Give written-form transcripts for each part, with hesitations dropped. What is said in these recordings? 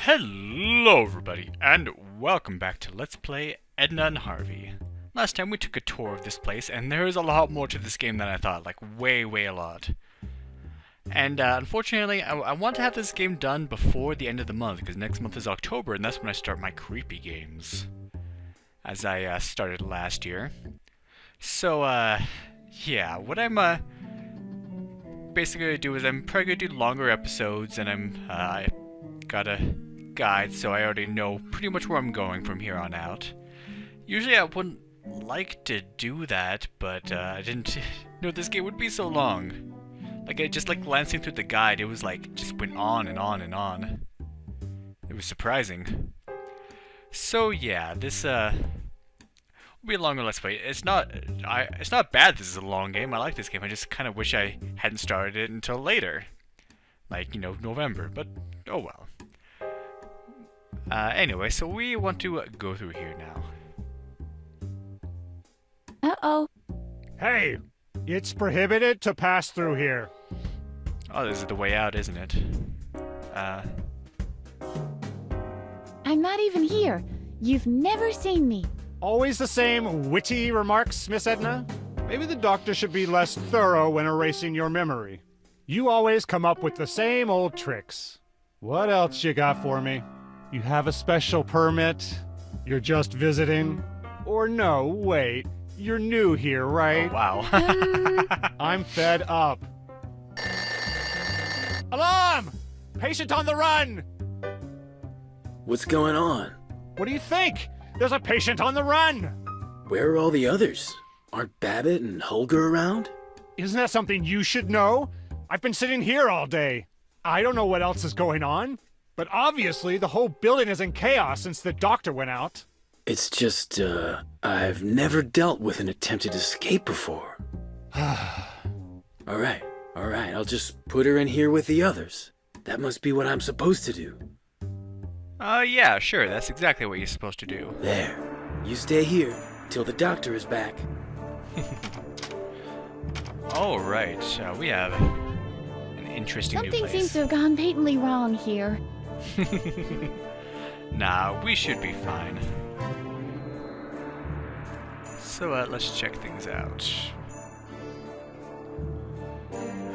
Hello everybody, and welcome back to Let's Play Edna and Harvey. Last time we took a tour of this place, and there is a lot more to this game than I thought, like way a lot. And unfortunately, I want to have this game done before the end of the month, because next month is October, and that's when I start my creepy games. As I started last year. So, yeah, what I'm basically going to do is I'm probably going to do longer episodes, and I got a guide, so I already know pretty much where I'm going from here on out. Usually I wouldn't like to do that, but I didn't know this game would be so long. Like, just like glancing through the guide, it was like, just went on and on and on. It was surprising. So yeah, this will be a longer Let's Play. It's not bad this is a long game, I like this game, I just kind of wish I hadn't started it until later. Like, you know, November, but oh well. Anyway, so we want to go through here now. Uh-oh. Hey! It's prohibited to pass through here. Oh, this is the way out, isn't it? I'm not even here. You've never seen me. Always the same witty remarks, Miss Edna? Maybe the doctor should be less thorough when erasing your memory. You always come up with the same old tricks. What else you got for me? You have a special permit? You're just visiting? Or no, wait. You're new here, right? Oh, wow. I'm fed up. Alarm! Patient on the run! What's going on? What do you think? There's a patient on the run! Where are all the others? Aren't Babbitt and Holger around? Isn't that something you should know? I've been sitting here all day. I don't know what else is going on. But obviously, the whole building is in chaos since the doctor went out. It's just, I've never dealt with an attempted escape before. Alright, I'll just put her in here with the others. That must be what I'm supposed to do. Yeah, sure, that's exactly what you're supposed to do. There. You stay here till the doctor is back. Alright, we have an interesting new Something place. seems to have gone patently wrong here. Nah, we should be fine. So, let's check things out.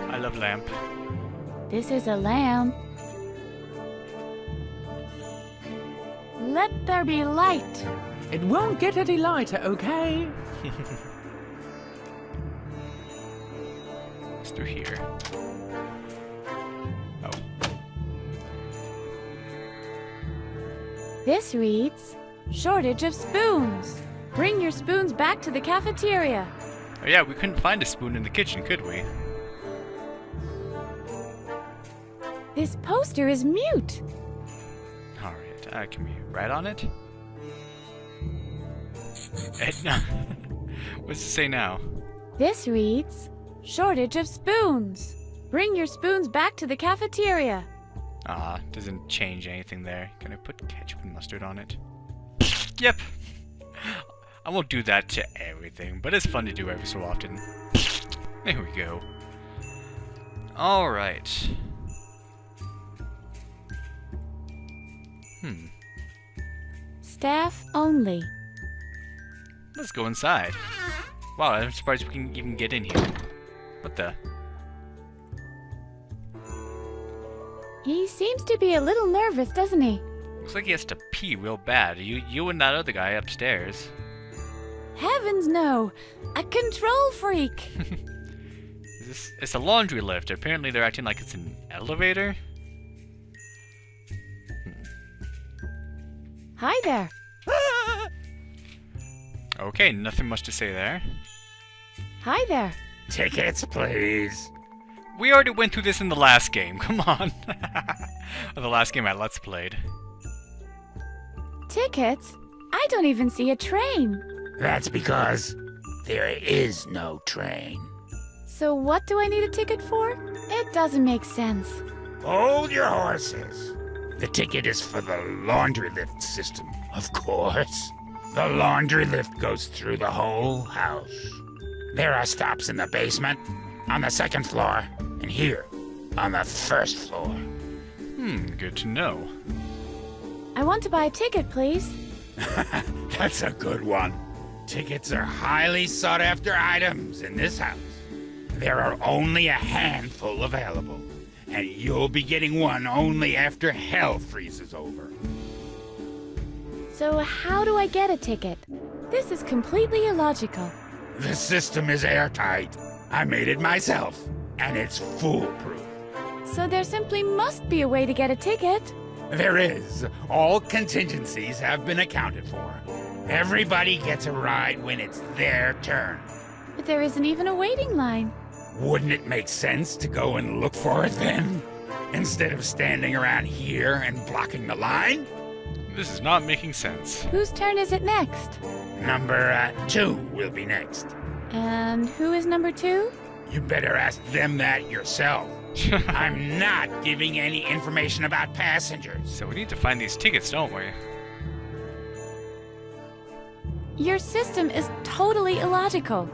I love lamp. This is a lamp. Let there be light. It won't get any lighter, okay? It's through here. Oh. This reads, shortage of spoons. Bring your spoons back to the cafeteria. Oh yeah, we couldn't find a spoon in the kitchen, could we? This poster is mute. Alright, can we write on it? Edna. What's it say now? This reads, shortage of spoons. Bring your spoons back to the cafeteria. Doesn't change anything there. Can I put ketchup and mustard on it? Yep. I won't do that to everything, but it's fun to do every so often. There we go. Alright. Staff only. Let's go inside. Wow, I'm surprised we can even get in here. What the? He seems to be a little nervous, doesn't he? Looks like he has to pee real bad. You and that other guy upstairs. Heavens no! A control freak! It's a laundry lift. Apparently they're acting like it's an elevator. Hi there. Okay, nothing much to say there. Hi there. Tickets, please. We already went through this in the last game. Come on. Or the last game I Let's Played. Tickets? I don't even see a train. That's because there is no train. So what do I need a ticket for? It doesn't make sense. Hold your horses. The ticket is for the laundry lift system, of course. The laundry lift goes through the whole house. There are stops in the basement, on the second floor, and here, on the first floor. Good to know. I want to buy a ticket, please. That's a good one. Tickets are highly sought after items in this house. There are only a handful available, and you'll be getting one only after hell freezes over. So how do I get a ticket? This is completely illogical. The system is airtight. I made it myself, and it's foolproof. So there simply must be a way to get a ticket. There is. All contingencies have been accounted for. Everybody gets a ride when it's their turn. But there isn't even a waiting line. Wouldn't it make sense to go and look for it then? Instead of standing around here and blocking the line? This is not making sense. Whose turn is it next? Number 2 will be next. And who is number 2? You better ask them that yourself. I'm not giving any information about passengers. So we need to find these tickets, don't we? Your system is totally illogical.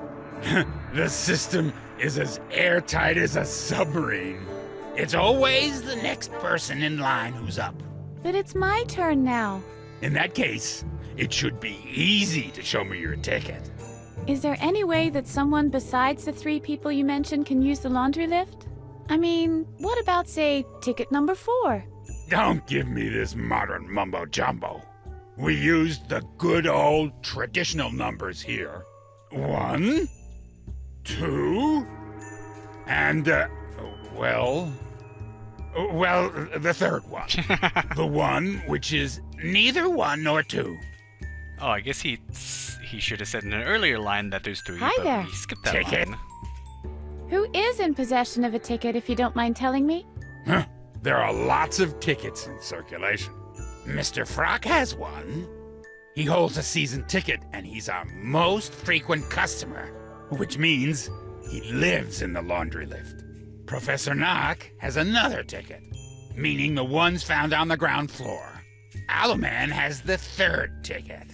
The system is as airtight as a submarine. It's always the next person in line who's up. But it's my turn now. In that case, it should be easy to show me your ticket. Is there any way that someone besides the 3 people you mentioned can use the laundry lift? I mean, what about, say, ticket number 4? Don't give me this modern mumbo-jumbo. We used the good old traditional numbers here. 1, 2, and, well, the third one. The one which is neither 1 nor 2. Oh, I guess he should have said in an earlier line that there's 3, Hi but there. we skipped that Ticket. line. Who is in possession of a ticket, if you don't mind telling me? Huh. There are lots of tickets in circulation. Mr. Frock has one. He holds a season ticket, and he's our most frequent customer, which means he lives in the laundry lift. Professor Knock has another ticket, meaning the ones found on the ground floor. Aluman has the 3rd ticket.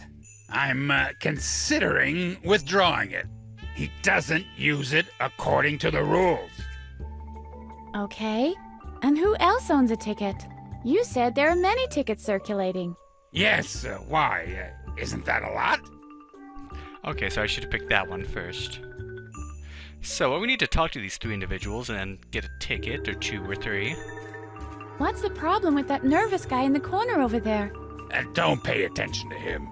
I'm considering withdrawing it. He doesn't use it according to the rules. Okay. And who else owns a ticket? You said there are many tickets circulating. Yes, why? Isn't that a lot? Okay, so I should have picked that one first. So we need to talk to these 3 individuals and then get a ticket, or 2 or 3. What's the problem with that nervous guy in the corner over there? Don't pay attention to him.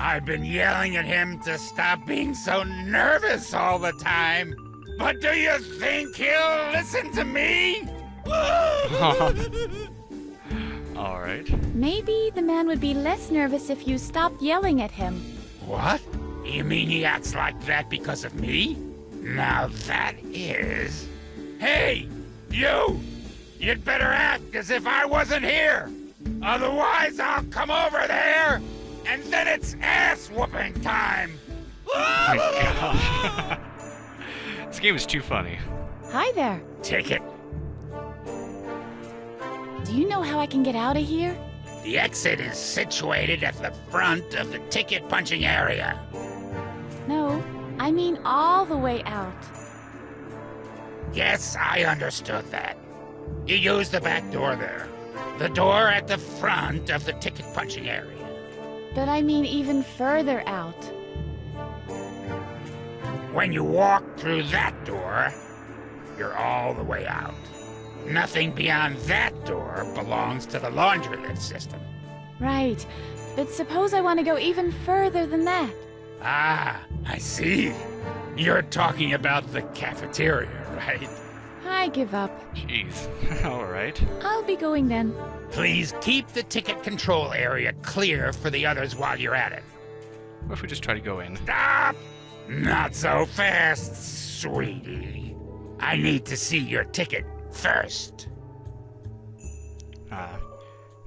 I've been yelling at him to stop being so nervous all the time. But do you think he'll listen to me? Alright. Maybe the man would be less nervous if you stopped yelling at him. What? You mean he acts like that because of me? Now that is... Hey, you! You'd better act as if I wasn't here! Otherwise I'll come over there, and then it's ass-whooping time! My gosh. This game is too funny. Hi there. Ticket. Do you know how I can get out of here? The exit is situated at the front of the ticket punching area. No, I mean all the way out. Yes, I understood that. You use the back door there. The door at the front of the ticket punching area. But I mean even further out. When you walk through that door, you're all the way out. Nothing beyond that door belongs to the laundry lift system. Right, but suppose I want to go even further than that. Ah, I see. You're talking about the cafeteria, right? I give up. Jeez. Alright. I'll be going then. Please keep the ticket control area clear for the others while you're at it. What if we just try to go in? Stop! Not so fast, sweetie. I need to see your ticket first.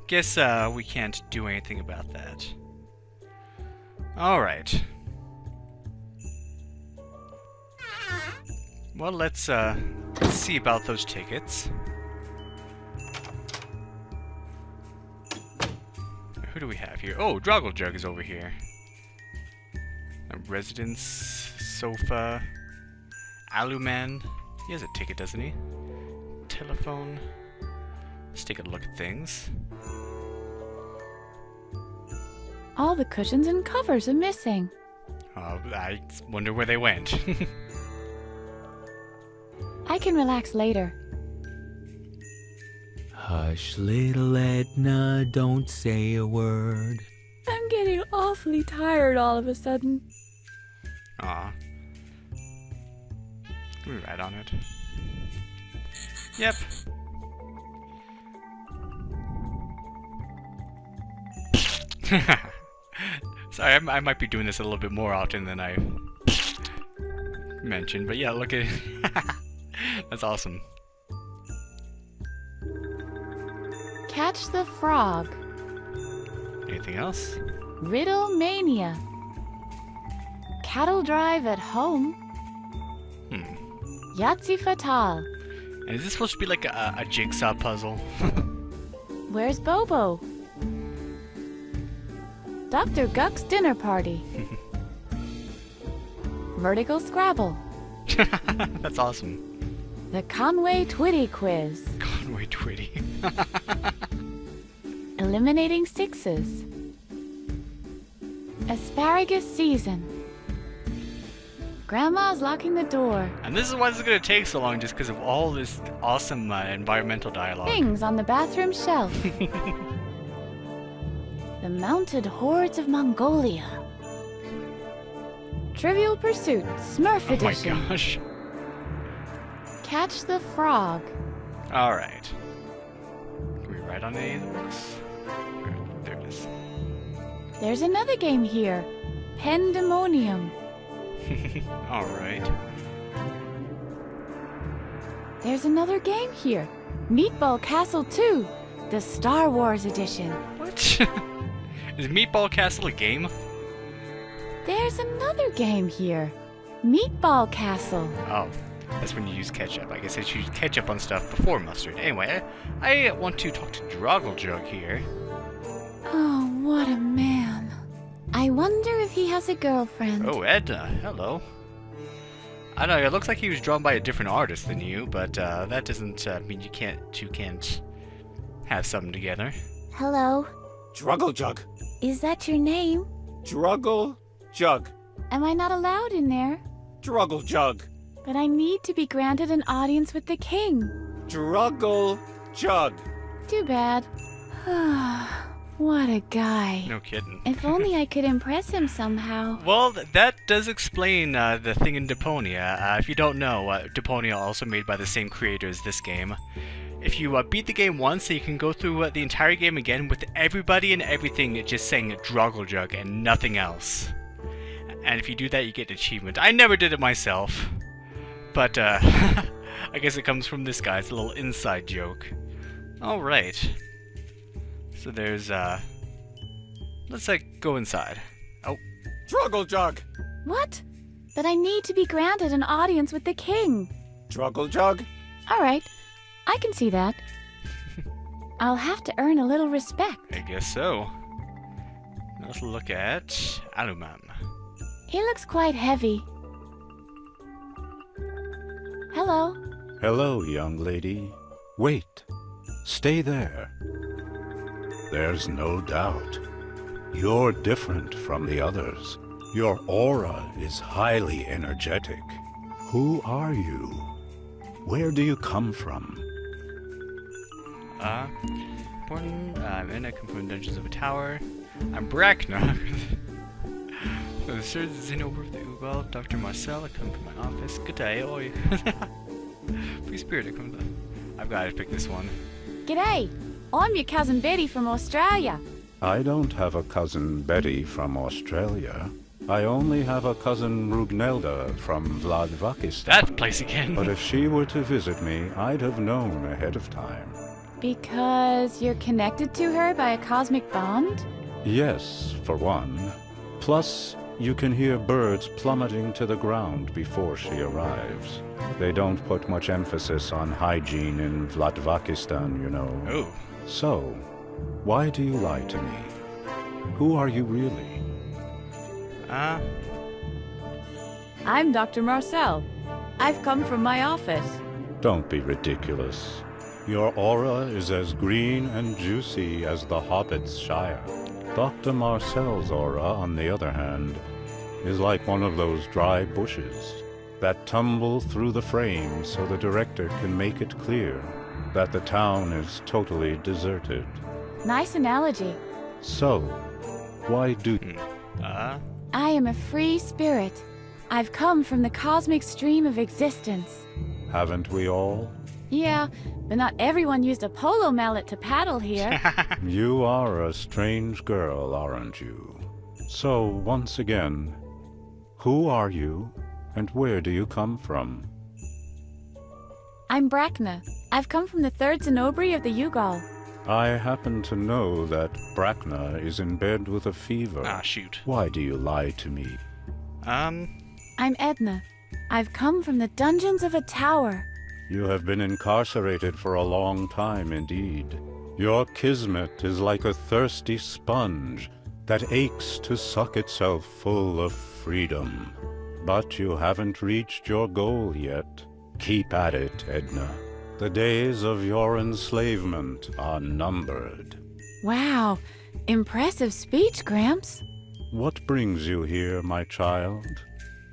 Guess we can't do anything about that. Alright. Well, let's see about those tickets. Who do we have here? Oh, Droggle Jug is over here. A residence, sofa, Aluman. He has a ticket, doesn't he? Telephone. Let's take a look at things. All the cushions and covers are missing. I wonder where they went. I can relax later. Hush, little Edna, don't say a word. I'm getting awfully tired all of a sudden. Aw. Can we write on it? Yep. Sorry, I might be doing this a little bit more often than I mentioned, but yeah, look at it. That's awesome. Catch the frog. Anything else? Riddle mania. Cattle drive at home. Yahtzee Fatal. And is this supposed to be like a jigsaw puzzle? Where's Bobo? Dr. Guck's dinner party. Vertical Scrabble. That's awesome. The Conway Twitty quiz. Conway Twitty. Eliminating sixes. Asparagus season. Grandma's locking the door. And this is why this is going to take so long, just because of all this awesome environmental dialogue. Things on the bathroom shelf. The mounted hordes of Mongolia. Trivial Pursuit, Smurf Oh my edition. gosh. Catch the frog. Alright. Can we write on any of the books? There it is. There's another game here. Pandemonium. Alright. There's another game here. Meatball Castle 2, the Star Wars edition. What? Is Meatball Castle a game? There's another game here. Meatball Castle. Oh, that's when you use ketchup. I guess I should use ketchup on stuff before mustard. Anyway, I want to talk to Drogglejug here. Oh, what a man. I wonder if he has a girlfriend. Oh, Edna, hello. I know, it looks like he was drawn by a different artist than you, but that doesn't mean you can't have something together. Hello. Druggle-jug. Is that your name? Druggle-jug. Am I not allowed in there? Druggle-jug. But I need to be granted an audience with the king. Druggle-jug. Too bad. What a guy. No kidding. If only I could impress him somehow. Well, that does explain the thing in Deponia. If you don't know, Deponia also made by the same creator as this game. If you beat the game once, you can go through the entire game again with everybody and everything just saying Drogglejug and nothing else. And if you do that, you get an achievement. I never did it myself. But, I guess it comes from this guy. It's a little inside joke. Alright. So there's, let's, go inside. Oh. Druggle-jug. What? But I need to be granted an audience with the king. Druggle-jug. Alright, I can see that. I'll have to earn a little respect. I guess so. Let's look at Aluman. He looks quite heavy. Hello. Hello, young lady. Wait. Stay there. There's no doubt. You're different from the others. Your aura is highly energetic. Who are you? Where do you come from? I come from the dungeons of a tower. I'm Brackna. The Sirs is in over the Ugal, Dr. Marcel, I come from my office. Good day, oi. Free spirit, I come from. I've got to pick this one. G'day. I'm your cousin Betty from Australia. I don't have a cousin Betty from Australia. I only have a cousin Rugnelda from Vladivostok. That place again. But if she were to visit me, I'd have known ahead of time. Because you're connected to her by a cosmic bond? Yes, for one. Plus, you can hear birds plummeting to the ground before she arrives. They don't put much emphasis on hygiene in Vladivostok, you know. Oh. So, why do you lie to me? Who are you really? I'm Dr. Marcel. I've come from my office. Don't be ridiculous. Your aura is as green and juicy as the Hobbit's Shire. Dr. Marcel's aura, on the other hand, is like one of those dry bushes that tumble through the frame so the director can make it clear that the town is totally deserted. Nice analogy. So, why do... I am a free spirit. I've come from the cosmic stream of existence. Haven't we all? Yeah, but not everyone used a polo mallet to paddle here. You are a strange girl, aren't you? So, once again, who are you, and where do you come from? I'm Brackna. I've come from the 3rd Zenobri of the Ugal. I happen to know that Brackna is in bed with a fever. Ah, shoot. Why do you lie to me? I'm Edna. I've come from the dungeons of a tower. You have been incarcerated for a long time indeed. Your kismet is like a thirsty sponge that aches to suck itself full of freedom. But you haven't reached your goal yet. Keep at it, Edna. The days of your enslavement are numbered. Wow, impressive speech, Gramps. What brings you here, my child?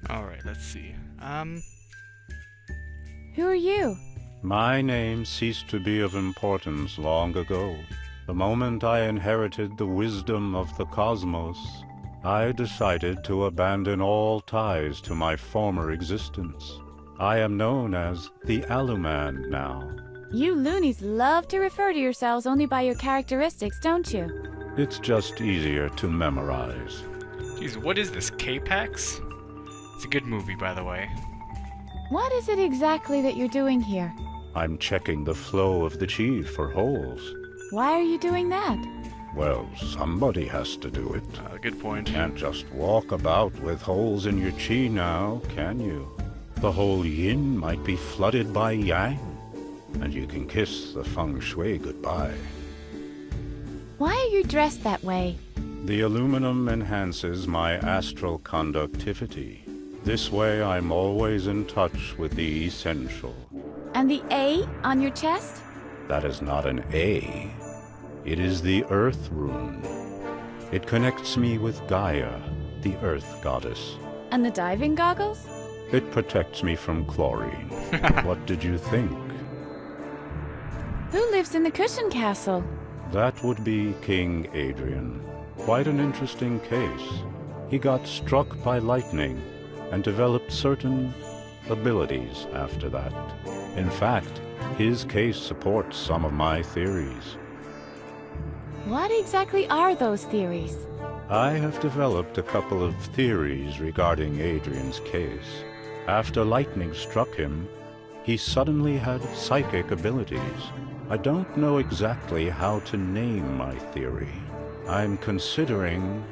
Alright, let's see. Who are you? My name ceased to be of importance long ago. The moment I inherited the wisdom of the cosmos, I decided to abandon all ties to my former existence. I am known as the Aluman now. You loonies love to refer to yourselves only by your characteristics, don't you? It's just easier to memorize. Jeez, what is this, K-Pax? It's a good movie, by the way. What is it exactly that you're doing here? I'm checking the flow of the chi for holes. Why are you doing that? Well, somebody has to do it. Good point. Can't just walk about with holes in your chi now, can you? The whole yin might be flooded by yang, and you can kiss the feng shui goodbye. Why are you dressed that way? The aluminum enhances my astral conductivity. This way I'm always in touch with the essential. And the A on your chest? That is not an A. It is the Earth Rune. It connects me with Gaia, the Earth Goddess. And the diving goggles? It protects me from chlorine. What did you think? Who lives in the Cushion Castle? That would be King Adrian. Quite an interesting case. He got struck by lightning and developed certain abilities after that. In fact, his case supports some of my theories. What exactly are those theories? I have developed a couple of theories regarding Adrian's case. After lightning struck him, he suddenly had psychic abilities. I don't know exactly how to name my theory. I'm considering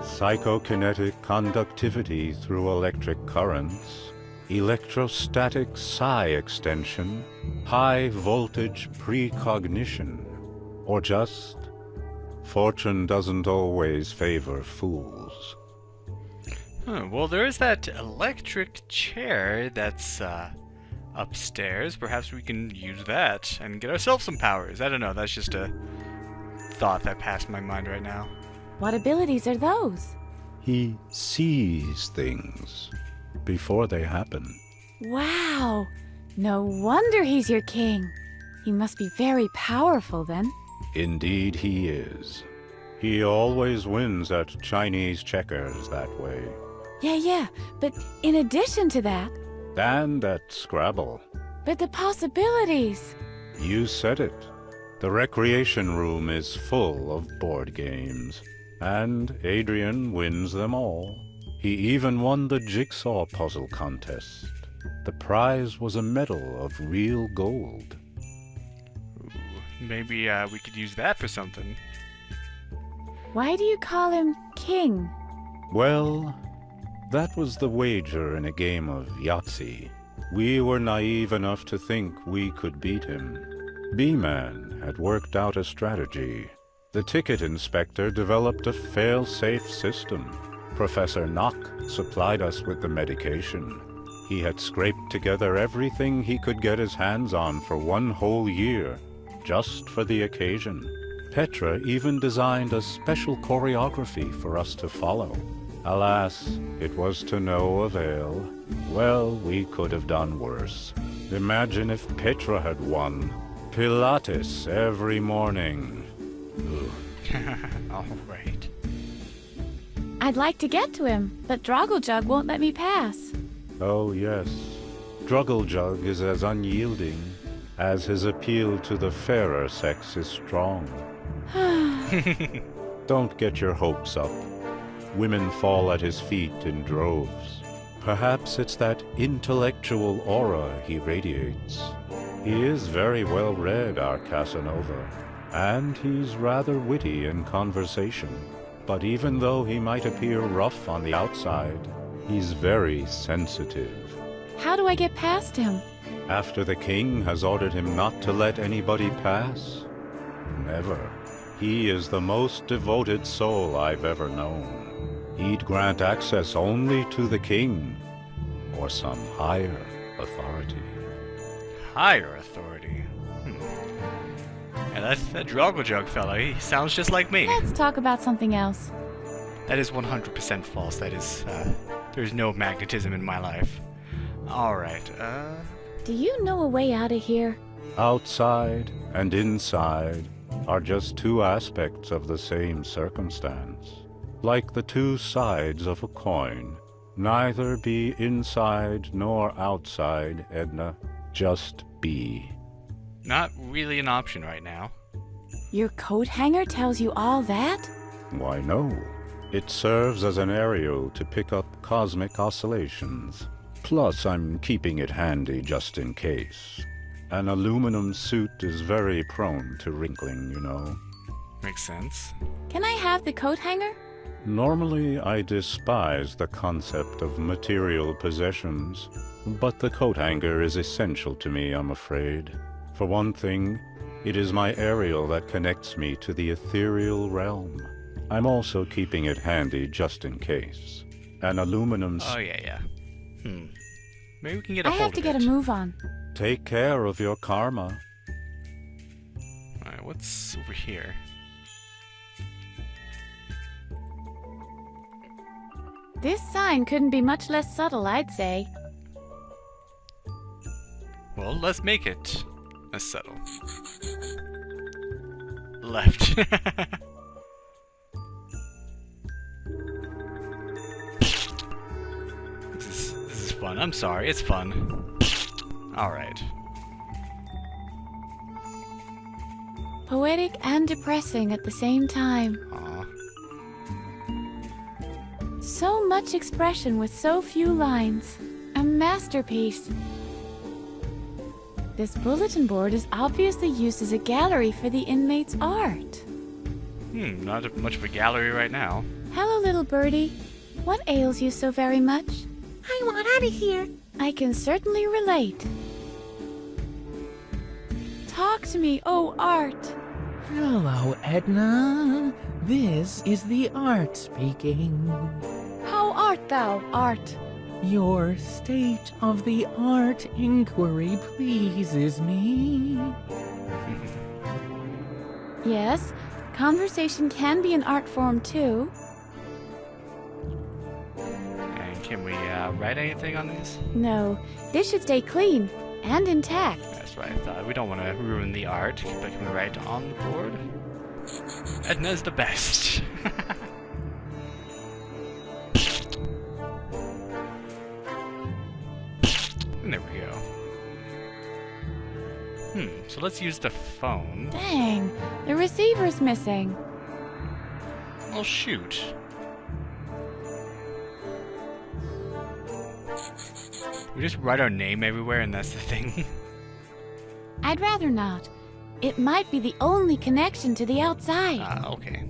psychokinetic conductivity through electric currents, electrostatic psi extension, high voltage precognition, or just fortune doesn't always favor fools. Well, there is that electric chair that's upstairs. Perhaps we can use that and get ourselves some powers. I don't know, that's just a thought that passed my mind right now. What abilities are those? He sees things before they happen. Wow! No wonder he's your king. He must be very powerful then. Indeed he is. He always wins at Chinese checkers that way. Yeah, but in addition to that... And at Scrabble. But the possibilities! You said it. The recreation room is full of board games. And Adrian wins them all. He even won the jigsaw puzzle contest. The prize was a medal of real gold. Ooh, maybe we could use that for something. Why do you call him king? Well, that was the wager in a game of Yahtzee. We were naive enough to think we could beat him. B-Man had worked out a strategy. The ticket inspector developed a fail-safe system. Professor Knock supplied us with the medication. He had scraped together everything he could get his hands on for one whole year, just for the occasion. Petra even designed a special choreography for us to follow. Alas, it was to no avail. Well, we could have done worse. Imagine if Petra had won. Pilates every morning. All right. I'd like to get to him, but Drogglejug won't let me pass. Oh yes, Druggeljug is as unyielding as his appeal to the fairer sex is strong. Don't get your hopes up. Women fall at his feet in droves. Perhaps it's that intellectual aura he radiates. He is very well read, our Casanova, and he's rather witty in conversation. But even though he might appear rough on the outside, he's very sensitive. How do I get past him? After the king has ordered him not to let anybody pass? Never. He is the most devoted soul I've ever known. He'd grant access only to the king or some higher authority. Higher authority? Yeah, that Drogglejug fella, he sounds just like me. Let's talk about something else. That is 100% false. That is, there's no magnetism in my life. Alright, Do you know a way out of here? Outside and inside are just two aspects of the same circumstance. Like the two sides of a coin. Neither be inside nor outside, Edna. Just be. not really an option right now. Your coat hanger tells you all that? Why no. It serves as an aerial to pick up cosmic oscillations. Plus, I'm keeping it handy just in case. An aluminum suit is very prone to wrinkling, you know. Makes sense. Can I have the coat hanger? Normally, I despise the concept of material possessions, but the coat hanger is essential to me, I'm afraid. For one thing, it is my aerial that connects me to the ethereal realm. I'm also keeping it handy just in case. An aluminum... Oh, yeah. Maybe we can get a I hold have to of get it. a move on. Take care of your karma. Alright, what's over here? This sign couldn't be much less subtle, I'd say. Well, let's make it less subtle. Left. This is fun. I'm sorry, it's fun. Alright. Poetic and depressing at the same time. Aw. So much expression with so few lines. A masterpiece. This bulletin board is obviously used as a gallery for the inmates' art. Not much of a gallery right now. Hello, little birdie. What ails you so very much? I want out of here. I can certainly relate. Talk to me, oh art. Hello, Edna. This is the art speaking. How art thou, art? Your state-of-the-art inquiry pleases me. Yes, conversation can be an art form too. And can we write anything on these? No, this should stay clean and intact. That's what I thought. We don't want to ruin the art, but can we write on the board? Edna's the best. And there we go. So let's use the phone. Dang, the receiver's missing. Oh, shoot. We just write our name everywhere and that's the thing. I'd rather not. It might be the only connection to the outside. Okay.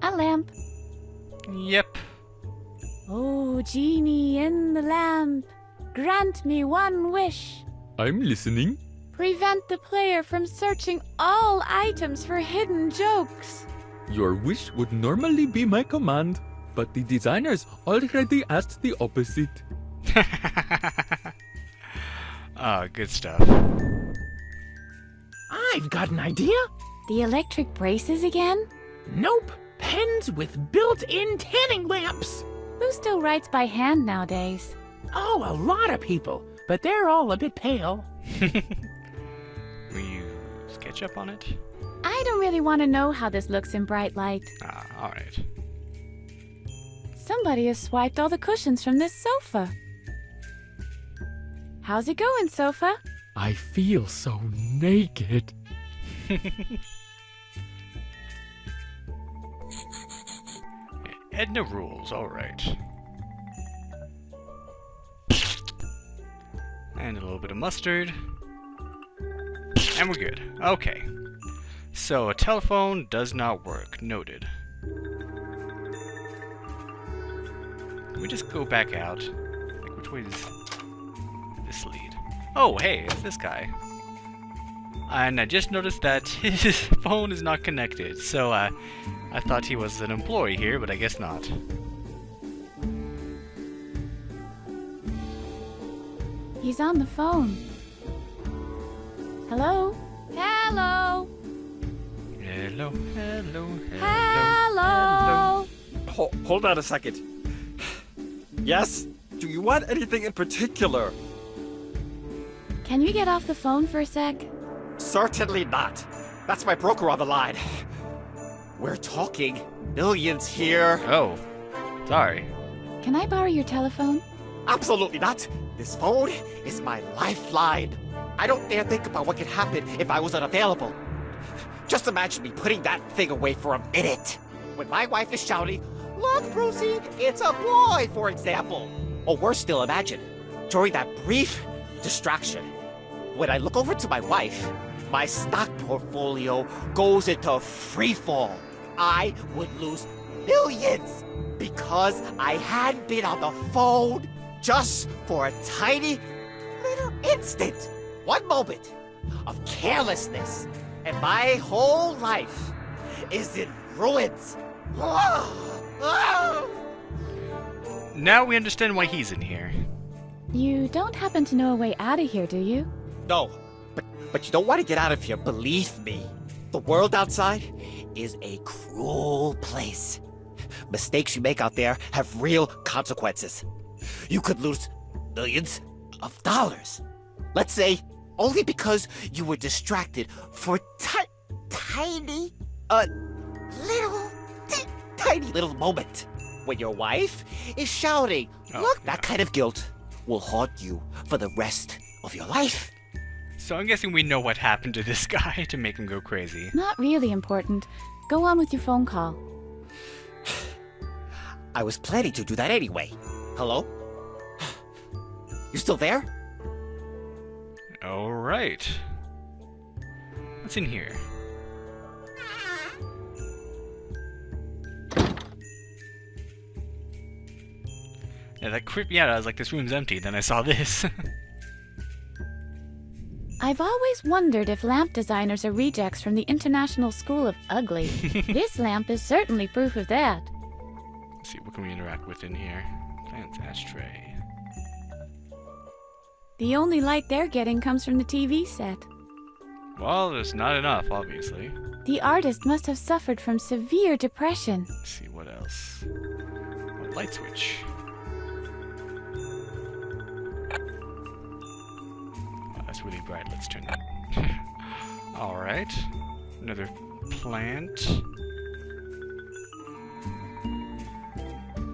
A lamp. Yep. Oh, genie in the lamp, grant me one wish. I'm listening. Prevent the player from searching all items for hidden jokes. Your wish would normally be my command, but the designers already asked the opposite. Oh, good stuff. I've got an idea. The electric braces again? Nope. Pens with built-in tanning lamps. Who still writes by hand nowadays? Oh, a lot of people, but they're all a bit pale. Will you sketch up on it? I don't really want to know how this looks in bright light. Ah, alright. Somebody has swiped all the cushions from this sofa. How's it going, sofa? I feel so naked. Edna rules, alright. And a little bit of mustard. And we're good. Okay. So, a telephone does not work. Noted. Can we just go back out? Like, which way does this lead? Oh, hey, it's this guy. And I just noticed that his phone is not connected. So, I thought he was an employee here, but I guess not. He's on the phone. Hello? Hello? Hello, hello, Hello? Hold on a second. Yes? Do you want anything in particular? Can you get off the phone for a sec? Certainly not. That's my broker on the line. We're talking millions here. Oh, sorry. Can I borrow your telephone? Absolutely not. This phone is my lifeline. I don't dare think about what could happen if I was unavailable. Just imagine me putting that thing away for a minute. When my wife is shouting, "Look, Brucey, it's a boy," for example. Or worse still, imagine, during that brief distraction, when I look over to my wife, my stock portfolio goes into free fall. I would lose millions because I had been on the phone just for a tiny little instant. One moment of carelessness, and my whole life is in ruins. Now we understand why he's in here. You don't happen to know a way out of here, do you? No, but you don't want to get out of here, believe me. The world outside is a cruel place. Mistakes you make out there have real consequences. You could lose millions of dollars. Let's say only because you were distracted for tiny little moment when your wife is shouting. Oh, Look, yeah. that kind of guilt will haunt you for the rest of your life. So I'm guessing we know what happened to this guy to make him go crazy. Not really important. Go on with your phone call. I was planning to do that anyway. Hello? You still there? Alright. What's in here? Yeah, that creeped me out. I was like, this room's empty. Then I saw this. I've always wondered if lamp designers are rejects from the International School of Ugly. This lamp is certainly proof of that. Let's see, what can we interact with in here? Plants, ashtray. The only light they're getting comes from the TV set. Well, there's not enough, obviously. The artist must have suffered from severe depression. Let's see, what else? Oh, light switch. Oh, that's really bright. Let's turn that. Alright. Another plant.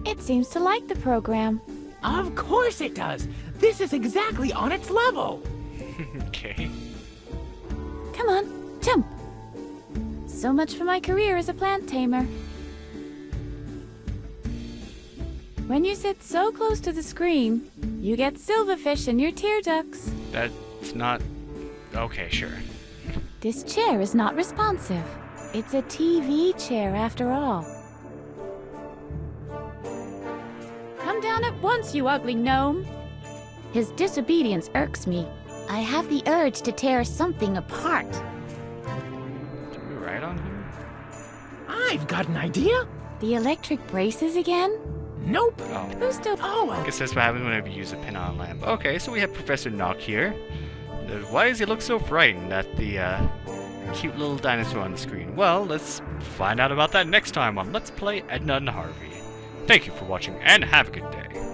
It seems to like the program. Of course it does. This is exactly on its level. Okay. Come on, jump. So much for my career as a plant tamer. When you sit so close to the screen, you get silverfish in your tear ducts. That's not... Okay, sure. This chair is not responsive. It's a TV chair after all. Come down at once, you ugly gnome. His disobedience irks me. I have the urge to tear something apart. Did we ride on him? I've got an idea. The electric braces again? Nope. Oh. Who's still... I guess that's what happens whenever you use a pin-on lamp. Okay, so we have Professor Knock here. Why does he look so frightened at cute little dinosaur on the screen? Well, let's find out about that next time on Let's Play Edna and Harvey. Thank you for watching, and have a good day.